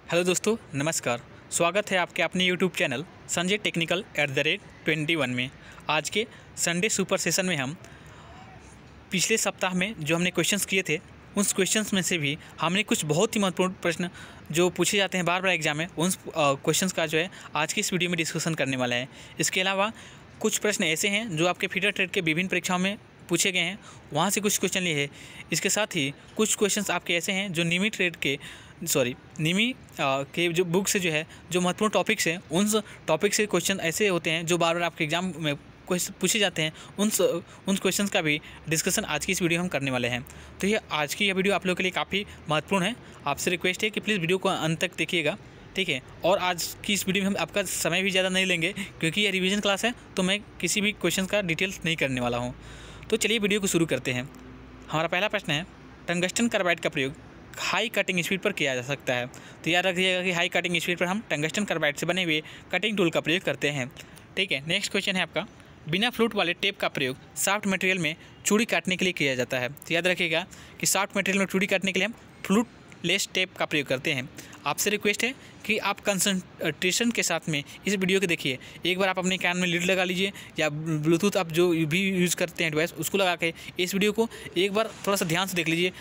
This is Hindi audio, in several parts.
हेलो दोस्तों, नमस्कार। स्वागत है आपके अपने यूट्यूब चैनल संजय टेक्निकल @21 में। आज के संडे सुपर सेशन में हम पिछले सप्ताह में जो हमने क्वेश्चंस किए थे उन क्वेश्चंस में से भी हमने कुछ बहुत ही महत्वपूर्ण प्रश्न जो पूछे जाते हैं बार बार एग्जाम में उन क्वेश्चंस का जो है आज की इस वीडियो में डिस्कशन करने वाला है। इसके अलावा कुछ प्रश्न ऐसे हैं जो आपके फीडर ट्रेड के विभिन्न परीक्षाओं में पूछे गए हैं, वहाँ से कुछ क्वेश्चन लिए हैं। इसके साथ ही कुछ क्वेश्चंस आपके ऐसे हैं जो निमी के जो बुक से जो है जो महत्वपूर्ण टॉपिक्स हैं उन टॉपिक से क्वेश्चन ऐसे होते हैं जो बार बार आपके एग्जाम में पूछे जाते हैं। उन क्वेश्चंस का भी डिस्कशन आज की इस वीडियो में हम करने वाले हैं। तो ये आज की यह वीडियो आप लोगों के लिए काफ़ी महत्वपूर्ण है। आपसे रिक्वेस्ट है कि प्लीज़ वीडियो को अंत तक देखिएगा, ठीक है। और आज की इस वीडियो में हम आपका समय भी ज़्यादा नहीं लेंगे क्योंकि ये रिवीजन क्लास है, तो मैं किसी भी क्वेश्चन का डिटेल्स नहीं करने वाला हूँ। तो चलिए वीडियो को शुरू करते हैं। हमारा पहला प्रश्न है, टंगस्टन कार्बाइड का प्रयोग हाई कटिंग स्पीड पर किया जा सकता है। तो याद रखिएगा कि हाई कटिंग स्पीड पर हम टंगस्टन कार्बाइड से बने हुए कटिंग टूल का प्रयोग करते हैं, ठीक है। नेक्स्ट क्वेश्चन है आपका, बिना फ्लूट वाले टेप का प्रयोग सॉफ्ट मटेरियल में चूड़ी काटने के लिए किया जाता है। तो याद रखिएगा कि सॉफ्ट मटेरियल में चूड़ी काटने के लिए हम फ्लूट लेस टेप का प्रयोग करते हैं। आपसे रिक्वेस्ट है कि आप कंसंट्रेशन के साथ में इस वीडियो को देखिए। एक बार आप अपने कान में लीड लगा लीजिए या ब्लूटूथ आप जो भी यूज़ करते हैं डिवाइस उसको लगा के इस वीडियो को एक बार थोड़ा सा ध्यान से देख लीजिए।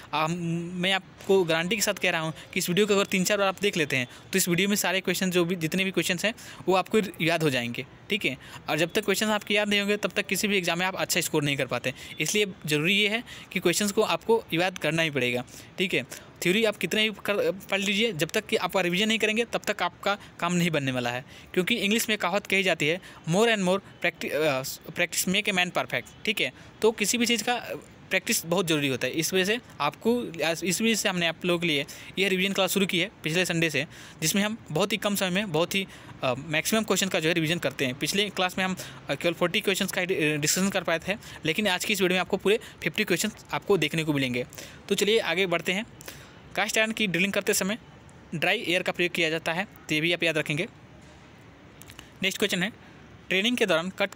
मैं आपको गारंटी के साथ कह रहा हूँ कि इस वीडियो को अगर 3-4 बार आप देख लेते हैं तो इस वीडियो में सारे क्वेश्चन जो भी जितने भी क्वेश्चन हैं वो आपको याद हो जाएंगे, ठीक है। और जब तक क्वेश्चन आपके याद नहीं होंगे तब तक किसी भी एग्जाम में आप अच्छा स्कोर नहीं कर पाते। इसलिए ज़रूरी ये है कि क्वेश्चन को आपको याद करना ही पड़ेगा, ठीक है। थ्योरी आप कितने ही पढ़ लीजिए, जब तक कि आप रिवीजन नहीं करेंगे तब तक आपका काम नहीं बनने वाला है। क्योंकि इंग्लिश में कहावत कही जाती है, more and more practice make a man perfect, ठीक है। तो किसी भी चीज़ का प्रैक्टिस बहुत ज़रूरी होता है। इस वजह से हमने आप लोगों के लिए यह रिवीजन क्लास शुरू की है पिछले संडे से, जिसमें हम बहुत ही कम समय में बहुत ही मैक्सिमम क्वेश्चन का जो है रिवीजन करते हैं। पिछले क्लास में हम केवल 40 क्वेश्चन का डिस्कशन कर पाए थे, लेकिन आज की इस वीडियो में आपको पूरे 50 क्वेश्चन आपको देखने को मिलेंगे। तो चलिए आगे बढ़ते हैं। कास्ट आयरन की ड्रिलिंग करते समय ड्राई एयर का प्रयोग किया जाता है, तो ये भी आप याद रखेंगे। नेक्स्ट क्वेश्चन है, टर्निंग के दौरान कट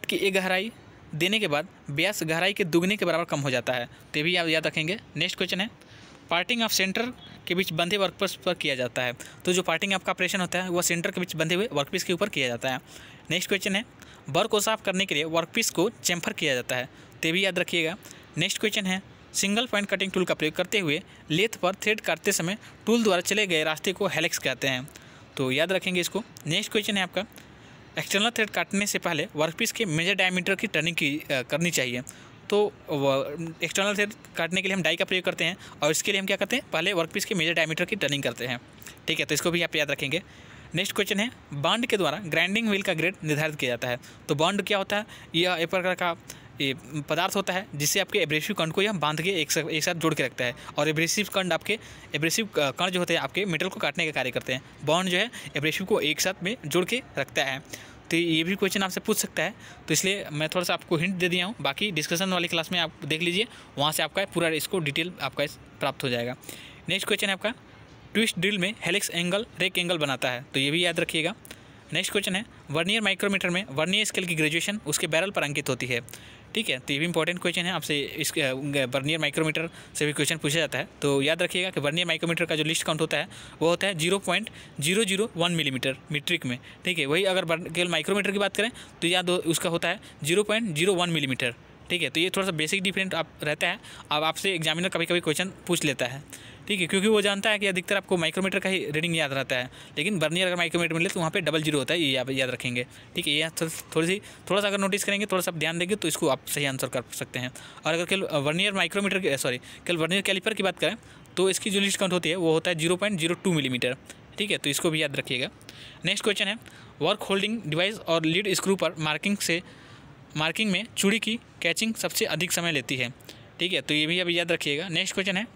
की एक गहराई देने के बाद व्यास गहराई के दुगने के बराबर कम हो जाता है, तो ये भी आप याद रखेंगे। नेक्स्ट क्वेश्चन है, पार्टिंग ऑफ सेंटर के बीच बंधे वर्कपीस पर किया जाता है। तो जो पार्टिंग आपका ऑपरेशन होता है वह सेंटर के बीच बंधे हुए वर्कपीस के ऊपर किया जाता है। नेक्स्ट क्वेश्चन है, बर को साफ करने के लिए वर्कपीस को चैम्फर किया जाता है, तो ये भी याद रखिएगा। नेक्स्ट क्वेश्चन है, सिंगल पॉइंट कटिंग टूल का प्रयोग करते हुए लेथ पर थ्रेड काटते समय टूल द्वारा चले गए रास्ते को हेलिक्स कहते हैं, तो याद रखेंगे इसको। नेक्स्ट क्वेश्चन है आपका, एक्सटर्नल थ्रेड काटने से पहले वर्कपीस के मेजर डायमीटर की टर्निंग करनी चाहिए। तो एक्सटर्नल थ्रेड काटने के लिए हम डाई का प्रयोग करते हैं और इसके लिए हम क्या करते हैं, पहले वर्कपीस के मेजर डायमीटर की टर्निंग करते हैं, ठीक है। तो इसको भी आप याद रखेंगे। नेक्स्ट क्वेश्चन है, बॉन्ड के द्वारा ग्राइंडिंग व्हील का ग्रेड निर्धारित किया जाता है। तो बॉन्ड क्या होता है, यह एक प्रकार का पदार्थ होता है जिससे आपके एब्रेसिव कण को यह बांध के एक साथ जोड़ के रखता है। और एब्रेसिव कण जो होते हैं आपके मेटल को काटने का कार्य करते हैं। बॉन्ड जो है एब्रेसिव को एक साथ में जोड़ के रखता है। तो ये भी क्वेश्चन आपसे पूछ सकता है, तो इसलिए मैं थोड़ा सा आपको हिंट दे दिया हूँ। बाकी डिस्कशन वाली क्लास में आप देख लीजिए, वहाँ से आपका पूरा इसको डिटेल आपका प्राप्त हो जाएगा। नेक्स्ट क्वेश्चन है आपका, ट्विस्ट ड्रिल में हेलिक्स एंगल रेक एंगल बनाता है, तो ये भी याद रखिएगा। नेक्स्ट क्वेश्चन है, वर्नियर माइक्रोमीटर में वर्नियर स्केल की ग्रेजुएशन उसके बैरल पर अंकित होती है, ठीक है। तो ये भी इंपॉर्टेंट क्वेश्चन है, आपसे इस वर्नियर माइक्रोमीटर से भी क्वेश्चन पूछा जाता है। तो याद रखिएगा कि वर्नियर माइक्रोमीटर का जो लिस्ट काउंट होता है वो होता है 0.001 मिलीमीटर मीट्रिक में, ठीक है। वही अगर केवल माइक्रोमीटर की बात करें तो याद उसका होता है 0.01 मिलीमीटर, ठीक है। तो ये थोड़ा सा बेसिक डिफरेंट रहता है। अब आपसे एग्जामिनर कभी कभी क्वेश्चन पूछ लेता है, ठीक है, क्योंकि वो जानता है कि अधिकतर आपको माइक्रोमीटर का ही रीडिंग याद रहता है, लेकिन वर्नियर अगर माइक्रोमीटर मिले तो वहाँ पे 00 होता है, ये आप याद रखेंगे, ठीक है। ये थोड़ा सा अगर नोटिस करेंगे, थोड़ा सा ध्यान देंगे तो इसको आप सही आंसर कर सकते हैं। और अगर केवल वर्नियर कैलिपर की बात करें तो इसकी जो लिस्ट काउंट होती है वो होता है 0.02 मिलीमीटर, ठीक है। तो इसको भी याद रखिएगा। नेक्स्ट क्वेश्चन है, वर्क होल्डिंग डिवाइस और लीड स्क्रू पर मार्किंग में चूड़ी की कैचिंग सबसे अधिक समय लेती है, ठीक है। तो ये भी अभी याद रखिएगा। नेक्स्ट क्वेश्चन है,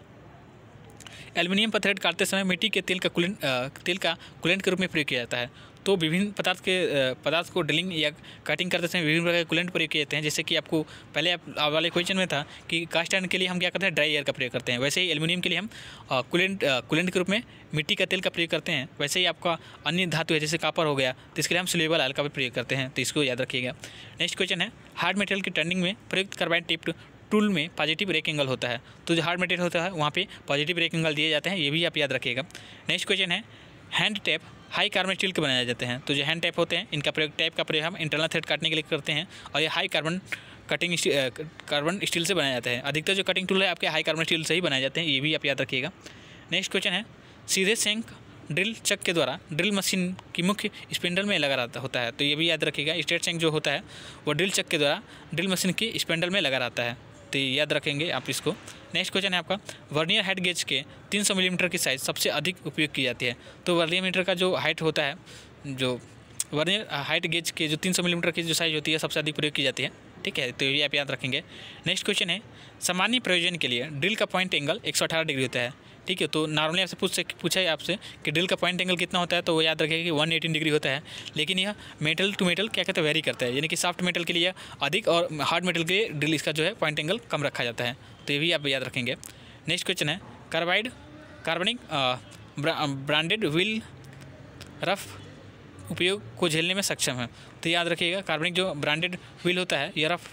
एल्युमिनियम पर थ्रेड काटते समय मिट्टी के तेल का कूलेंट के रूप में प्रयोग किया जाता है। तो विभिन्न पदार्थ को ड्रिलिंग या कटिंग करते समय विभिन्न प्रकार के कूलेंट प्रयोग किए जाते हैं। जैसे कि आपको पहले वाले क्वेश्चन में था कि कास्ट आयरन के लिए हम क्या करते हैं, ड्राई एयर का प्रयोग करते हैं। वैसे ही एल्युमिनियम के लिए हम कूलेंट के रूप में मिट्टी का तेल का प्रयोग करते हैं। वैसे ही आपका अन्य धातु है जैसे कापर हो गया, तो इसके लिए हम सोल्यूबल ऑयल का भी प्रयोग करते हैं, तो इसको याद रखिएगा। नेक्स्ट क्वेश्चन है, हार्ड मटेरियल की टर्निंग में प्रयुक्त कार्बाइड टिप्ड टूल में पॉजिटिव ब्रेक एंगल होता है। तो जो हार्ड मटेरियल होता है वहाँ पे पॉजिटिव ब्रेक एंगल दिए जाते हैं, ये भी आप याद रखिएगा। नेक्स्ट क्वेश्चन है hand tap high carbon steel के बनाए जाते हैं। तो जो हैंड टैप होते हैं इनका प्रयोग टैप का प्रयोग हम इंटरनल थ्रेड काटने के लिए करते हैं और ये हाई कार्बन कार्बन स्टील से बनाया जाता है। अधिकतर जो कटिंग टूल है आपके हाई कार्बन स्टील से ही बनाए जाते हैं, ये भी आप याद रखिएगा। नेक्स्ट क्वेश्चन है सीधे सेंक ड्रिल चक के द्वारा ड्रिल मशीन की मुख्य स्पिंडल में लगा रहता होता है। तो ये भी याद रखिएगा, स्ट्रेट सेंक जो होता है वो ड्रिल चक के द्वारा ड्रिल मशीन की स्पिंडल में लगा रहता है, तो ये याद रखेंगे आप इसको। नेक्स्ट क्वेश्चन है आपका वर्नियर हाइट गेज के 300 मिलीमीटर की साइज़ सबसे अधिक उपयोग की जाती है। तो वर्नियर मीटर का जो हाइट होता है, जो वर्नियर हाइट गेज के जो 300 मिलीमीटर की जो साइज़ होती है सबसे अधिक प्रयोग की जाती है, ठीक है, तो ये आप याद रखेंगे। नेक्स्ट क्वेश्चन है सामान्य प्रयोजन के लिए ड्रिल का पॉइंट एंगल 118 डिग्री होता है, ठीक है। तो नॉर्मली आपसे पूछा है आपसे कि ड्रिल का पॉइंट एंगल कितना होता है, तो वो याद रखिएगा कि 118 डिग्री होता है। लेकिन यह मेटल टू मेटल क्या कहते हैं वेरी करता है, यानी कि सॉफ्ट मेटल के लिए अधिक और हार्ड मेटल के लिए ड्रिल इसका जो है पॉइंट एंगल कम रखा जाता है, तो ये भी आप याद रखेंगे। नेक्स्ट क्वेश्चन है कार्बनिक ब्रांडेड व्हील रफ उपयोग को झेलने में सक्षम है। तो याद रखिएगा कार्बनिक जो ब्रांडेड व्हील होता है यह रफ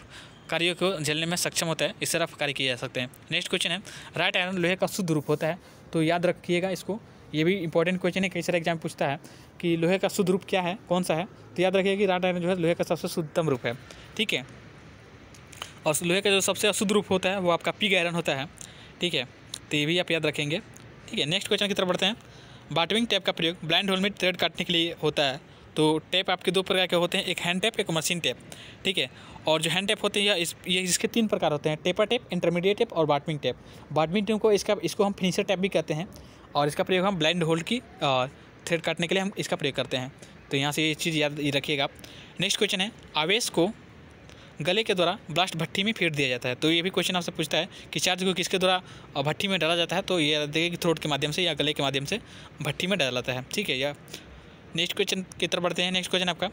कार्यों को झेलने में सक्षम होता है, इससे रफ कार्य किए जा सकते हैं। नेक्स्ट क्वेश्चन है राइट आयरन लोहे का शुद्ध रूप होता है। तो याद रखिएगा इसको, ये भी इंपॉर्टेंट क्वेश्चन है, कई सारे एग्जाम पूछता है कि लोहे का शुद्ध रूप क्या है, कौन सा है। तो याद रखिएगा कि राइट आयरन जो है लोहे का सबसे शुद्धतम रूप है, ठीक है। और लोहे का जो सबसे अशुद्ध रूप होता है वो आपका पिग आयरन होता है, ठीक है, तो ये भी आप याद रखेंगे, ठीक है। नेक्स्ट क्वेश्चन की तरफ बढ़ते हैं। बॉटमिंग टैप का प्रयोग ब्लाइंड होल में थ्रेड काटने के लिए होता है। तो टैप आपके दो प्रकार के होते हैं, एक हैंड टैप एक मशीन टैप, ठीक है। और जो हैंड टैप होते हैं ये इसके 3 प्रकार होते हैं, टेपर टैप, इंटरमीडिएट टैप और बॉटमिंग टैप। बॉटमिंग टैप को इसको हम फिनिशर टैप भी कहते हैं और इसका प्रयोग हम ब्लाइंड होल की थ्रेड काटने के लिए हम इसका प्रयोग करते हैं, तो यहाँ से ये चीज़ याद रखिएगा आप। नेक्स्ट क्वेश्चन है आवेश को गले के द्वारा ब्लास्ट भट्टी में फेंक दिया जाता है। तो ये भी क्वेश्चन आपसे पूछता है कि चार्ज को किसके द्वारा भट्टी में डाला जाता है, तो ये देखिए कि थ्रोट के माध्यम से या गले के माध्यम से भट्टी में डाला जाता है, ठीक है। या नेक्स्ट क्वेश्चन की तरफ बढ़ते हैं। नेक्स्ट क्वेश्चन आपका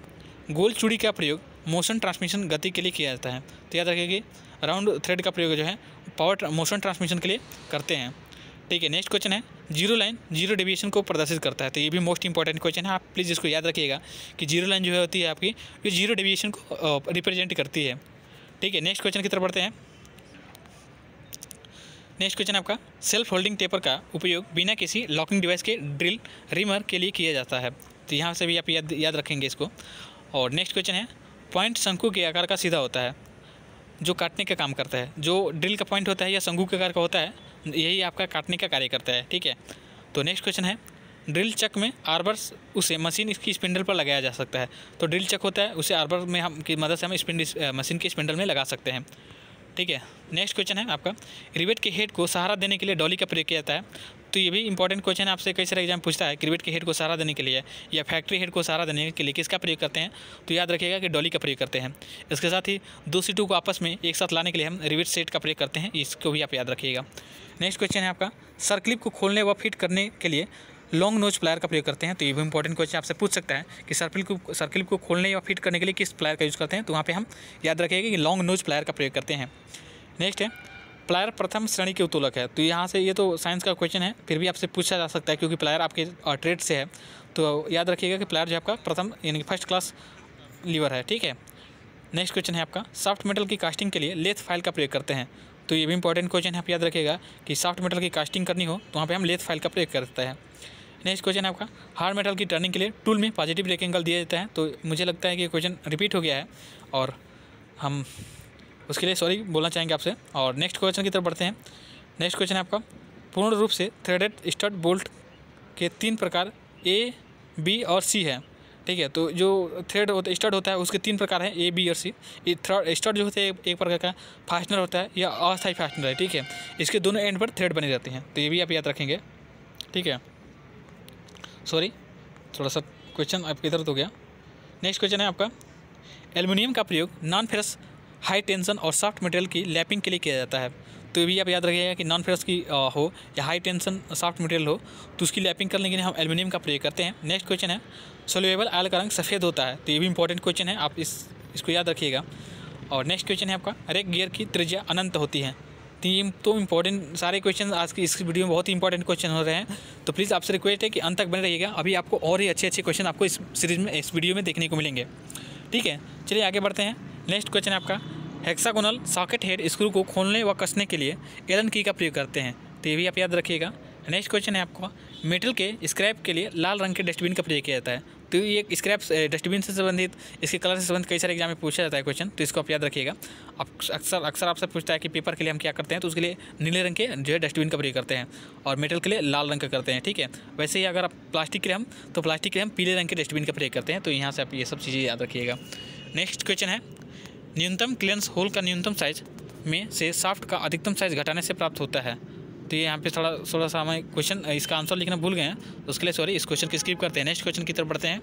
गोल चूड़ी का प्रयोग मोशन ट्रांसमिशन गति के लिए किया जाता है। तो याद रखिए कि राउंड थ्रेड का प्रयोग जो है पावर मोशन ट्रांसमिशन के लिए करते हैं, ठीक है। नेक्स्ट क्वेश्चन है जीरो लाइन जीरो डेविएशन को प्रदर्शित करता है। तो ये भी मोस्ट इंपॉर्टेंट क्वेश्चन है, आप प्लीज़ इसको याद रखिएगा कि जीरो लाइन जो है होती है आपकी ये जीरो डेविएशन को रिप्रेजेंट करती है, ठीक है। नेक्स्ट क्वेश्चन की तरफ बढ़ते हैं। नेक्स्ट क्वेश्चन आपका सेल्फ होल्डिंग टेपर का उपयोग बिना किसी लॉकिंग डिवाइस के ड्रिल रिमर के लिए किया जाता है। तो यहाँ से भी आप याद रखेंगे इसको। और नेक्स्ट क्वेश्चन है पॉइंट शंकु के आकार का सीधा होता है जो काटने का काम करता है। जो ड्रिल का पॉइंट होता है या शंकु के आकार का होता है यही आपका काटने का कार्य करता है, ठीक है। तो नेक्स्ट क्वेश्चन है ड्रिल चक में आर्बर्स उसे मशीन इसकी स्पिंडल पर लगाया जा सकता है। तो ड्रिल चक होता है उसे आर्बर में हम की मदद से हम मशीन की स्पिंडल में लगा सकते हैं, ठीक है। नेक्स्ट क्वेश्चन है आपका रिवेट के हेड को सहारा देने के लिए डॉली का प्रयोग किया जाता है। तो ये भी इंपॉर्टेंट क्वेश्चन है, आपसे कई सारे एग्जाम पूछता है कि रिवेट के हेड को सहारा देने के लिए या फैक्ट्री हेड को सहारा देने के लिए किसका प्रयोग करते हैं। तो याद रखिएगा कि डॉली का प्रयोग करते हैं। इसके साथ ही दो सीटों को आपस में एक साथ लाने के लिए हम रिवेट सेट का प्रयोग करते हैं, इसको भी आप याद रखिएगा। नेक्स्ट क्वेश्चन है आपका सर्क्लिप को खोलने व फिट करने के लिए लॉन्ग नोज प्लायर का प्रयोग करते हैं। तो ये भी इंपॉर्टेंट क्वेश्चन आपसे पूछ सकता है कि सर्किल को खोलने या फिट करने के लिए किस प्लायर का यूज़ करते हैं। तो वहाँ पे हम याद रखेंगे कि लॉन्ग नोज प्लायर का प्रयोग करते हैं। नेक्स्ट है प्लायर प्रथम श्रेणी के उत्तोलक है। तो यहाँ से ये तो साइंस का क्वेश्चन है, फिर भी आपसे पूछा जा सकता है क्योंकि प्लायर आपके ट्रेड से है। तो याद रखिएगा कि प्लायर जो आपका प्रथम यानी कि फर्स्ट क्लास लीवर है, ठीक है। नेक्स्ट क्वेश्चन है आपका सॉफ्ट मेटल की कास्टिंग के लिए लेथ फाइल का प्रयोग करते हैं। तो ये भी इंपॉर्टेंट क्वेश्चन है, आप याद रखिएगा कि सॉफ्ट मेटल की कास्टिंग करनी हो तो वहाँ पे हम लेथ फाइल का प्रयोग करते हैं। नेक्स्ट क्वेश्चन है आपका हार्ड मेटल की टर्निंग के लिए टूल में पॉजिटिव ब्रेक एंगल दिया जाता है। तो मुझे लगता है कि क्वेश्चन रिपीट हो गया है और हम उसके लिए सॉरी बोलना चाहेंगे आपसे। और नेक्स्ट क्वेश्चन की तरफ बढ़ते हैं। नेक्स्ट क्वेश्चन है आपका पूर्ण रूप से थ्रेडेड स्टड बोल्ट के 3 प्रकार A, B और C है, ठीक है। तो जो थ्रेड होता स्टड होता है उसके 3 प्रकार हैं A, B और C। स्टड जो होता है एक प्रकार का फास्टनर होता है या अस्थायी फास्टनर है, ठीक है। इसके दोनों एंड पर थ्रेड बने रहते हैं, तो ये भी आप याद रखेंगे, ठीक है। सॉरी थोड़ा सा क्वेश्चन आपकी तरफ हो गया। नेक्स्ट क्वेश्चन है आपका एल्युमिनियम का प्रयोग नॉन फेरस हाई टेंशन और सॉफ्ट मटेरियल की लैपिंग के लिए किया जाता है। तो ये भी आप याद रखिएगा कि नॉन फेरस की हो या हाई टेंशन सॉफ्ट मटेरियल हो तो उसकी लैपिंग करने के लिए हम एल्युमिनियम का प्रयोग करते हैं। नेक्स्ट क्वेश्चन है सोल्यूबल ऑयल का रंग सफ़ेद होता है। तो ये भी इंपॉर्टेंट क्वेश्चन है, आप इसको याद रखिएगा। और नेक्स्ट क्वेश्चन है आपका रेक गियर की त्रिज्या अनंत होती है। तो इंपॉर्टेंट सारे क्वेश्चन आज की इस वीडियो में बहुत ही इंपॉर्टेंट क्वेश्चन हो रहे हैं, तो प्लीज़ आपसे रिक्वेस्ट है कि अंत तक बने रहिएगा। अभी आपको और ही अच्छे अच्छे क्वेश्चन आपको इस सीरीज़ में इस वीडियो में देखने को मिलेंगे, ठीक है। चलिए आगे बढ़ते हैं। नेक्स्ट क्वेश्चन है आपका हेक्सागोनल सॉकेट हेड स्क्रू को खोलने व कसने के लिए एलन की का प्रयोग करते हैं, तो ये भी आप याद रखिएगा। नेक्स्ट क्वेश्चन है आपका, मेटल के स्क्रैप के लिए लाल रंग के डस्टबिन का प्रयोग किया जाता है, तो ये स्क्रैप डस्टबिन से संबंधित, इसके कलर से संबंधित कई सारे एग्जाम में पूछा जाता है क्वेश्चन, तो इसको आप याद रखिएगा। अब अक्सर आपसे पूछता है कि पेपर के लिए हम क्या करते हैं, तो उसके लिए नीले रंग के जो है डस्टबिन का प्रयोग करते हैं, और मेटल के लिए लाल रंग का करते हैं, ठीक है। वैसे ही अगर आप प्लास्टिक के लिए हम पीले रंग के डस्टबिन का प्रयोग करते हैं, तो यहाँ से आप ये सब चीज़ें याद रखिएगा। नेक्स्ट क्वेश्चन है, न्यूनतम क्लियरेंस होल का न्यूनतम साइज में से शाफ्ट का अधिकतम साइज घटाने से प्राप्त होता है, तो ये यहाँ पे थोड़ा सा हमें क्वेश्चन इसका आंसर लिखना भूल गए हैं, तो उसके लिए सॉरी, इस क्वेश्चन की स्किप करते हैं। नेक्स्ट क्वेश्चन की तरफ बढ़ते हैं।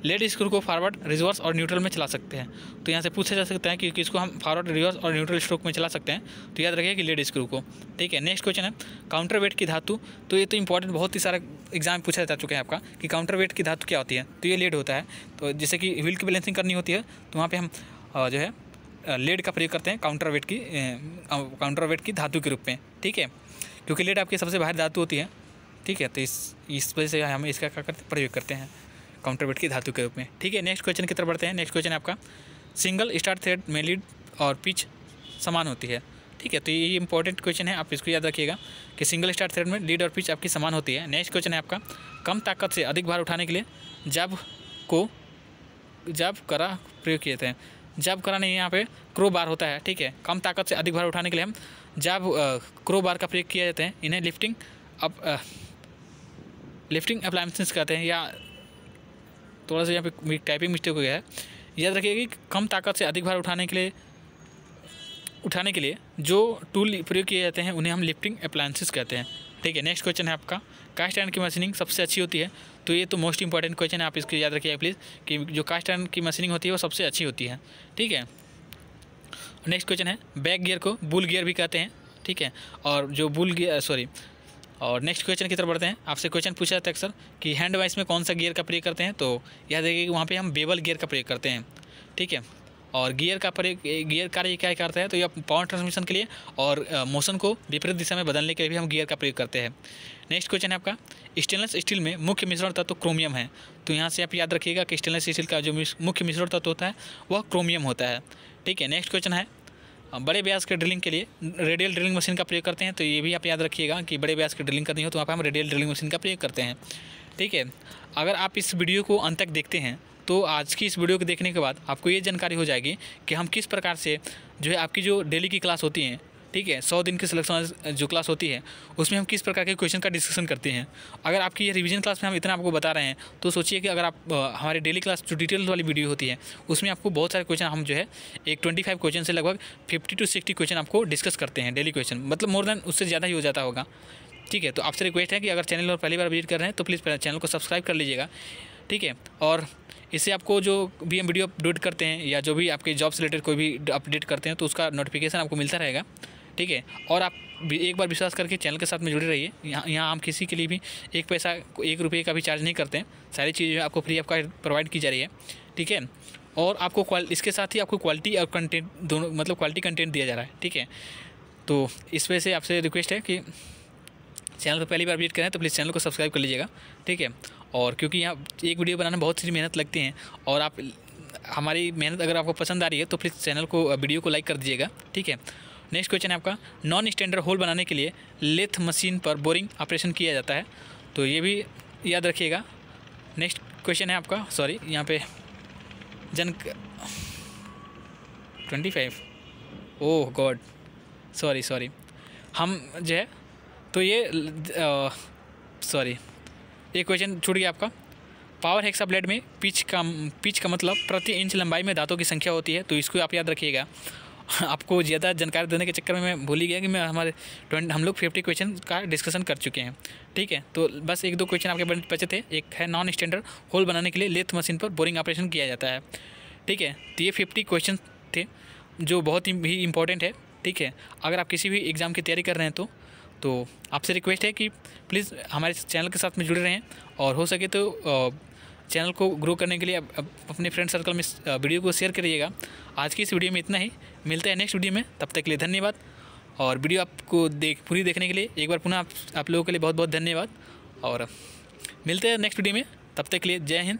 लेड स्क्रू को फॉरवर्ड, रिवर्स और न्यूट्रल में चला सकते हैं, तो यहाँ से पूछा जा सकता है कि इसको हम फॉरवर्ड, रिवर्स और न्यूट्रल स्ट्रोक में चला सकते हैं, तो याद रखिए कि लेड स्क्रू को, ठीक है। नेक्स्ट क्वेश्चन है, काउंटर वेट की धातु, तो ये तो इंपॉर्टेंट, बहुत ही सारा एग्जाम में पूछा जा चुका है आपका कि काउंटर वेट की धातु क्या होती है, तो ये लेड होता है। तो जैसे कि व्हील की बैलेंसिंग करनी होती है, तो वहाँ पर हम जो है लेड का प्रयोग करते हैं काउंटर वेट की धातु के रूप में, ठीक है, क्योंकि लेड आपकी सबसे भारी धातु होती है, ठीक है। तो इस वजह से हम इसका क्या करते प्रयोग करते हैं काउंटर वेट की धातु के रूप में, ठीक है। नेक्स्ट क्वेश्चन की तरफ बढ़ते हैं। नेक्स्ट क्वेश्चन है आपका, सिंगल स्टार्ट थ्रेड में लीड और पिच समान होती है, ठीक है, तो ये इंपॉर्टेंट क्वेश्चन है, आप इसको याद रखिएगा कि सिंगल स्टार्ट थ्रेड में लीड और पिच आपकी समान होती है। नेक्स्ट क्वेश्चन है आपका, कम ताकत से अधिक भार उठाने के लिए जब करा प्रयोग किए थे, जब करा नहीं, यहाँ पे क्रो बार होता है, ठीक है। कम ताकत से अधिक भार उठाने के लिए हम जब क्रो बार का प्रयोग किया जाता है, इन्हें लिफ्टिंग अप्लायंसेस कहते हैं, या थोड़ा सा यहाँ पे टाइपिंग मिस्टेक हो गया है, याद रखिएगा कि कम ताकत से अधिक भार उठाने के लिए जो टूल प्रयोग किए जाते हैं उन्हें हम लिफ्टिंग अप्लायंसेस कहते हैं, ठीक है। नेक्स्ट क्वेश्चन है आपका, कास्ट आयरन की मशीनिंग सबसे अच्छी होती है, तो ये तो मोस्ट इंपॉर्टेंट क्वेश्चन है, आप इसको याद रखिएगा प्लीज़ कि जो कास्ट आयरन की मशीनिंग होती है वो सबसे अच्छी होती है, ठीक है। नेक्स्ट क्वेश्चन है, बैक गियर को बुल गियर भी कहते हैं, ठीक है, और जो और नेक्स्ट क्वेश्चन की तरफ बढ़ते हैं। आपसे क्वेश्चन पूछा जाता है अक्सर कि हैंड वाइस में कौन सा गियर का प्रयोग करते हैं, तो याद रखिए कि वहाँ पे हम बेवल गियर का प्रयोग करते हैं, ठीक है। और गियर कार्य क्या करता है, तो यह पावर ट्रांसमिशन के लिए और मोशन को विपरीत दिशा में बदलने के लिए भी हम गियर का प्रयोग करते हैं। नेक्स्ट क्वेश्चन है आपका, स्टेनलेस स्टील में मुख्य मिश्रण तत्व क्रोमियम है, तो यहाँ से आप याद रखिएगा कि स्टेनलेस स्टील का जो मुख्य मिश्रण तत्व होता है वह क्रोमियम होता है, ठीक है। नेक्स्ट क्वेश्चन है, बड़े व्यास के ड्रिलिंग के लिए रेडियल ड्रिलिंग मशीन का प्रयोग करते हैं, तो ये भी आप याद रखिएगा कि बड़े व्यास की ड्रिलिंग करनी हो तो वहाँ पर हम रेडियल ड्रिलिंग मशीन का प्रयोग करते हैं, ठीक है। अगर आप इस वीडियो को अंत तक देखते हैं तो आज की इस वीडियो को देखने के बाद आपको ये जानकारी हो जाएगी कि हम किस प्रकार से जो है आपकी जो डेली की क्लास होती हैं, ठीक है, 100 दिन की सिलेक्शन जो क्लास होती है उसमें हम किस प्रकार के क्वेश्चन का डिस्कशन करते हैं। अगर आपकी ये रिवीजन क्लास में हम इतना आपको बता रहे हैं तो सोचिए कि अगर आप हमारे डेली क्लास जो डिटेल वाली वीडियो होती है उसमें आपको बहुत सारे क्वेश्चन हम जो है एक 25 क्वेश्चन से लगभग 50 to 60 क्वेश्चन आपको डिस्कस करते हैं डेली क्वेश्चन, मतलब मोर देन उससे ज़्यादा ही हो जाता होगा, ठीक है। तो आपसे रिक्वेस्ट है कि अगर चैनल पर पहली बार विजिट कर रहे हैं तो प्लीज़ चैनल को सब्सक्राइब कर लीजिएगा, ठीक है। और इससे आपको जो भी हम वीडियो अपलोड करते हैं या जो भी आपके जॉब से रिलेटेड कोई भी अपडेट करते हैं तो उसका नोटिफिकेशन आपको मिलता रहेगा, ठीक है। और आप एक बार विश्वास करके चैनल के साथ में जुड़े रहिए। यहाँ हम किसी के लिए भी एक रुपये का भी चार्ज नहीं करते हैं, सारी चीज़ें आपको फ्री आपका प्रोवाइड की जा रही है, ठीक है। और आपको इसके साथ ही आपको क्वालिटी और कंटेंट दोनों, मतलब क्वालिटी कंटेंट दिया जा रहा है, ठीक है। तो इस वजह से आपसे रिक्वेस्ट है कि चैनल पर पहली बार विजिट करें तो प्लीज़ चैनल को सब्सक्राइब कर लीजिएगा, ठीक है। और क्योंकि यहाँ एक वीडियो बनाना बहुत सी मेहनत लगती है और आप हमारी मेहनत अगर आपको पसंद आ रही है तो प्लीज़ चैनल को वीडियो को लाइक कर दीजिएगा, ठीक है। नेक्स्ट क्वेश्चन है आपका, नॉन स्टैंडर्ड होल बनाने के लिए लेथ मशीन पर बोरिंग ऑपरेशन किया जाता है, तो ये भी याद रखिएगा। नेक्स्ट क्वेश्चन है आपका, सॉरी यहाँ पे 25, ओह गॉड, सॉरी हम जो है तो ये सॉरी एक क्वेश्चन छूट गया आपका। पावर हेक्सा ब्लेड में पिच का मतलब प्रति इंच लंबाई में दांतों की संख्या होती है, तो इसको आप याद रखिएगा। आपको ज़्यादा जानकारी देने के चक्कर में मैं भूल ही गया कि हम लोग 50 क्वेश्चन का डिस्कशन कर चुके हैं, ठीक है। तो बस 1-2 क्वेश्चन आपके बचे थे। एक है, नॉन स्टैंडर्ड होल बनाने के लिए लेथ मशीन पर बोरिंग ऑपरेशन किया जाता है, ठीक है। तो ये 50 क्वेश्चन थे जो बहुत ही इंपॉर्टेंट है, ठीक है। अगर आप किसी भी एग्ज़ाम की तैयारी कर रहे हैं तो आपसे रिक्वेस्ट है कि प्लीज़ हमारे चैनल के साथ में जुड़े रहें और हो सके तो चैनल को ग्रो करने के लिए अपने फ्रेंड सर्कल में वीडियो को शेयर करिएगा। आज की इस वीडियो में इतना ही, मिलते हैं नेक्स्ट वीडियो में, तब तक के लिए धन्यवाद। और वीडियो आपको पूरी देखने के लिए एक बार पुनः आप लोगों के लिए बहुत बहुत धन्यवाद और मिलते हैं नेक्स्ट वीडियो में, तब तक के लिए जय हिंद।